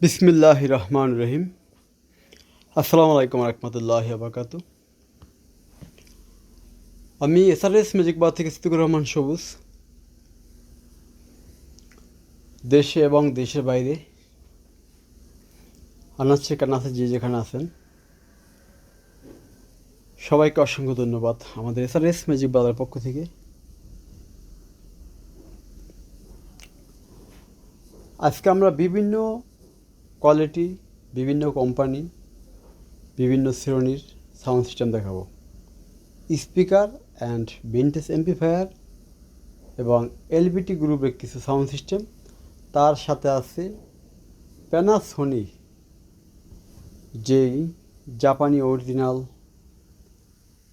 বিসমিল্লাহির রহমানির রহিম। আসসালামু আলাইকুম রহমতুল্লাহি ওয়া বারাকাতুহু। আমি এসআরএস ম্যাজিক বার থেকে সিদ্দিকুর রহমান সবুজ। দেশে এবং দেশের বাইরে আনাচে কানাচে যে যেখানে আছেন সবাইকে অসংখ্য ধন্যবাদ আমাদের এসআরএস ম্যাজিক বারের পক্ষ থেকে। আজকে আমরা বিভিন্ন কোয়ালিটি, বিভিন্ন কোম্পানি, বিভিন্ন শ্রেণীর সাউন্ড সিস্টেম দেখাবো। স্পিকার অ্যান্ড ভিনটেজ এমপ্লিফায়ার এবং এলবিটি গ্রুপের কিছু সাউন্ড সিস্টেম, তার সাথে আছে প্যানাসোনিক যেই জাপানি অরিজিনাল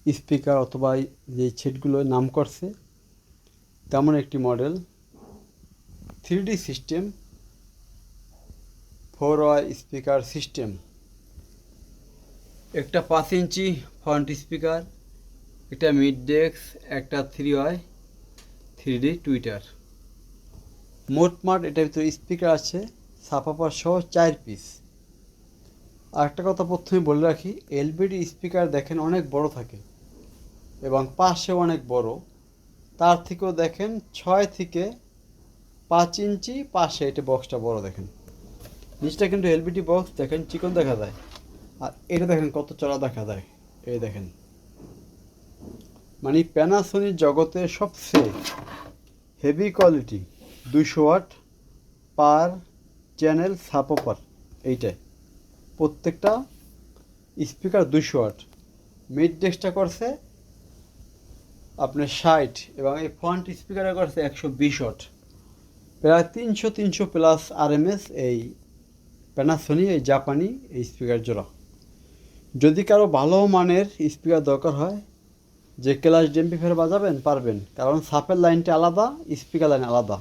স্পিকার অথবা যে সেটগুলো নাম করছে তেমন একটি মডেল 3D সিস্টেম 4-ওয়ে স্পিকার সিস্টেম, একটা 5 ইঞ্চি ফ্রন্ট স্পিকার, একটা মিড ডেস্ক, একটা 3-ওয়ে 3D টুইটার। মোটমাট এটার ভিতরে স্পিকার আছে সাবওয়ুফার সহ 4 পিস। আর একটা কথা প্রথমে বলে রাখি, এলবিডি স্পিকার দেখেন অনেক বড় থাকে এবং পাশে অনেক বড়, তার থেকেও দেখেন 6 থেকে 5 ইঞ্চি পাশে এটা বক্সটা বড় দেখেন। নিচটা কিন্তু এলবিডি বক্স দেখেন চিকন দেখা যায়, আর এটা দেখেন কত চড়া দেখা যায়। এই দেখেন, মানে প্যানাসোনিক জগতে সবচেয়ে হেভি কোয়ালিটি 200 ওয়াট পার চ্যানেল সাবওয়ুফার। এইটাই প্রত্যেকটা স্পিকার 200 ওয়াট। মিড ডেস্কটা করছে আপনার 60 এবং এই ফ্রন্ট স্পিকারে করছে 120 ওয়াট। প্রায় 300 প্লাস আরএমএস এই প্যানাসোনিক এই জাপানি এই স্পিকার জোড়া। যদি কারো ভালো মানের স্পিকার দরকার হয়, যে ক্লাস এমপ্লিফায়ার বাজাবেন পারবেন, কারণ সাপের লাইনটা আলাদা, স্পিকার লাইন আলাদা।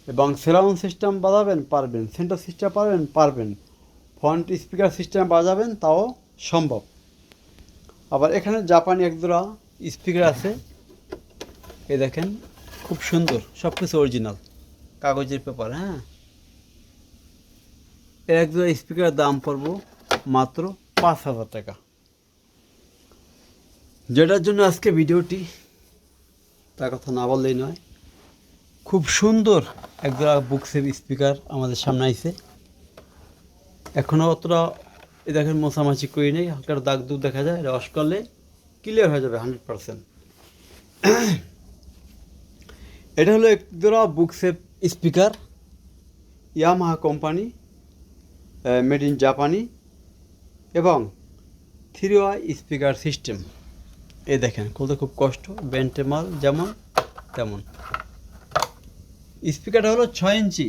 এবং সারাউন্ড সিস্টেম বাজাবেন পারবেন, সেন্টার সিস্টেম পারবেন, ফ্রন্ট স্পিকার সিস্টেম বাজাবেন তাও সম্ভব। আবার এখানে জাপানি একজোড়া স্পিকার আছে, এই দেখেন খুব সুন্দর, সব কিছু অরিজিনাল কাগজের পেপার। হ্যাঁ, এর একজোড়া স্পিকারের দাম পড়ব মাত্র 5,000 টাকা। যেটার জন্য আজকে ভিডিওটি, তার কথা না বললেই নয়। খুব সুন্দর একজোড়া বুকসেভ স্পিকার আমাদের সামনে আইছে। এখনও অতটা এ দেখেন মোছামাছি করি নেই, হালকার দাগ দুগ দেখা যায়, রস করলে ক্লিয়ার হয়ে যাবে 100%। এটা হলো একজোড়া bookshelf speaker, Yamaha company, made in জাপানি এবং 3-ওয়ে স্পিকার সিস্টেম। এই দেখেন খুলতে খুব কষ্ট, বেন্টে মাল যেমন তেমন। স্পিকারটা হলো 6 ইঞ্চি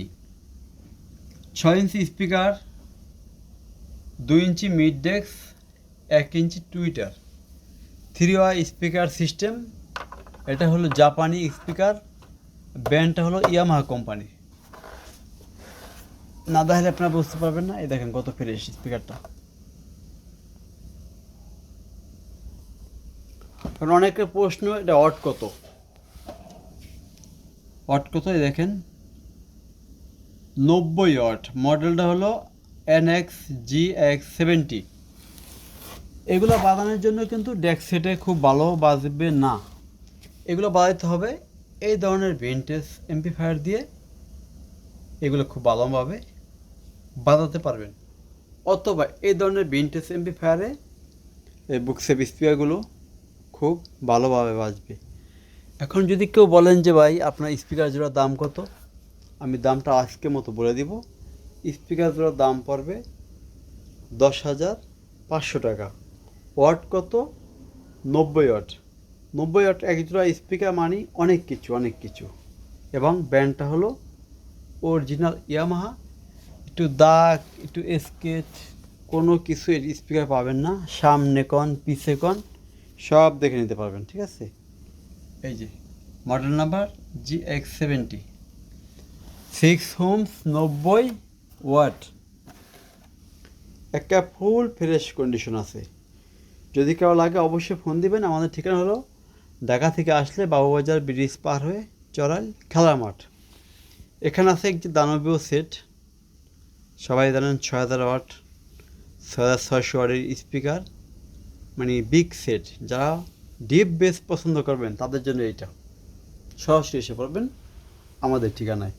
স্পিকার, 2 ইঞ্চি মিড ডেস্ক, 1 ইঞ্চি টুইটার, 3-ওয়ে স্পিকার সিস্টেম। এটা হলো জাপানি স্পিকার, ব্র্যান্ডটা হলো ইয়ামাহা কোম্পানি। না দেখলে আপনারা বুঝতে পারবেন না। এই দেখেন কত ফ্রেশ স্পিকারটা। কারণ অনেকের প্রশ্ন, এটা ওয়াট কত, এই দেখেন 90 ওয়াট। মডেলটা হলো NXGX70। এগুলো বাজানোর জন্য কিন্তু ডেস্ক সেটে খুব ভালো বাজবে না, এগুলো বাজাতে হবে এই ধরনের ভিনটেজ এমপ্লিফায়ার দিয়ে। এগুলো খুব ভালোভাবে বাজাতে পারবেন, অথবা এই ধরনের ভিনটেজ এমপ্লিফায়ারে এই বুকসেভ স্পিকারগুলো খুব ভালোভাবে বাজবে। এখন যদি কেউ বলেন যে ভাই আপনার স্পিকার জোড়ার দাম কত, আমি দামটা আজকে মতো বলে দিব। স্পিকার জোড়ার দাম পড়বে 10,500 টাকা। ওয়াট কত? 90 ওয়াট। 90 ওয়াট এক জোড়া স্পিকার মানে অনেক কিছু। এবং ব্র্যান্ডটা হলো অরিজিনাল ইয়ামাহা। একটু দাগ, একটু স্কেচ, কোনো কিছু এর স্পিকার পাবেন না। সামনে কন পিছে কন সব দেখে নিতে পারবেন, ঠিক আছে। এই যে model number GX70, 6 ohms, 90 watt, একটা ফুল ফ্রেশ কন্ডিশন আছে। যদি কেউ লাগে অবশ্যই ফোন দিবেন। আমাদের ঠিকানা হলো ঢাকা থেকে আসলে বাবুবাজার ব্রিজ পার হয়ে চড়াইল খেলার মাঠ। এখানে আছে একটি দানবীয় সেট, সবাই জানেন 6000 ওয়াট 6600 ওয়াটের স্পিকার, মানে বিগ সেট। যারা ডিপ বেস পছন্দ করবেন তাদের জন্য এইটা। সরাসরি এসে পড়বেন আমাদের ঠিকানায়।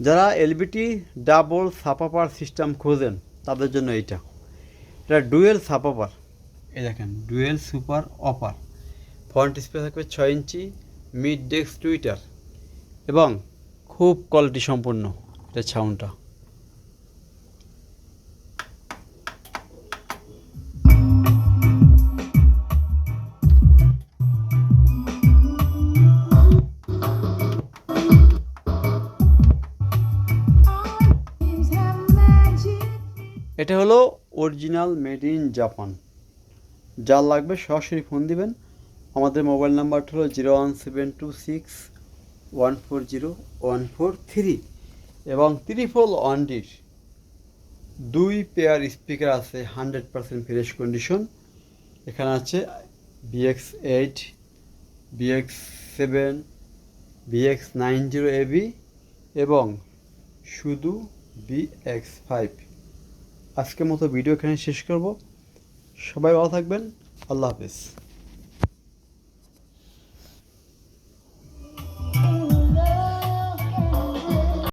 যারা এলবিটি ডাবল সাপাপার সিস্টেম খোঁজেন তাদের জন্য এইটা। এটা ডুয়েল সাপাপার, এই দেখেন ডুয়েল সুপার অপার। ফ্রন্ট স্পেস থাকবে 6 ইঞ্চি, মিড ডেস্ক টুইটার এবং খুব কোয়ালিটি সম্পন্ন এটা সাউন্ডটা। এটা হলো অরিজিনাল মেড ইন জাপান। যার লাগবে সরাসরি ফোন দিবেন। আমাদের মোবাইল নাম্বারটা হলো 01726140143 এবং 311D 2 পেয়ার স্পিকার আছে 100% ফ্রেশ কন্ডিশন। এখানে আছে BX8, BX7, BX90AB এবং শুধু BX5। আজকের মতো ভিডিও এখানে শেষ করব। সবাই ভালো থাকবেন। আল্লাহ হাফেজ।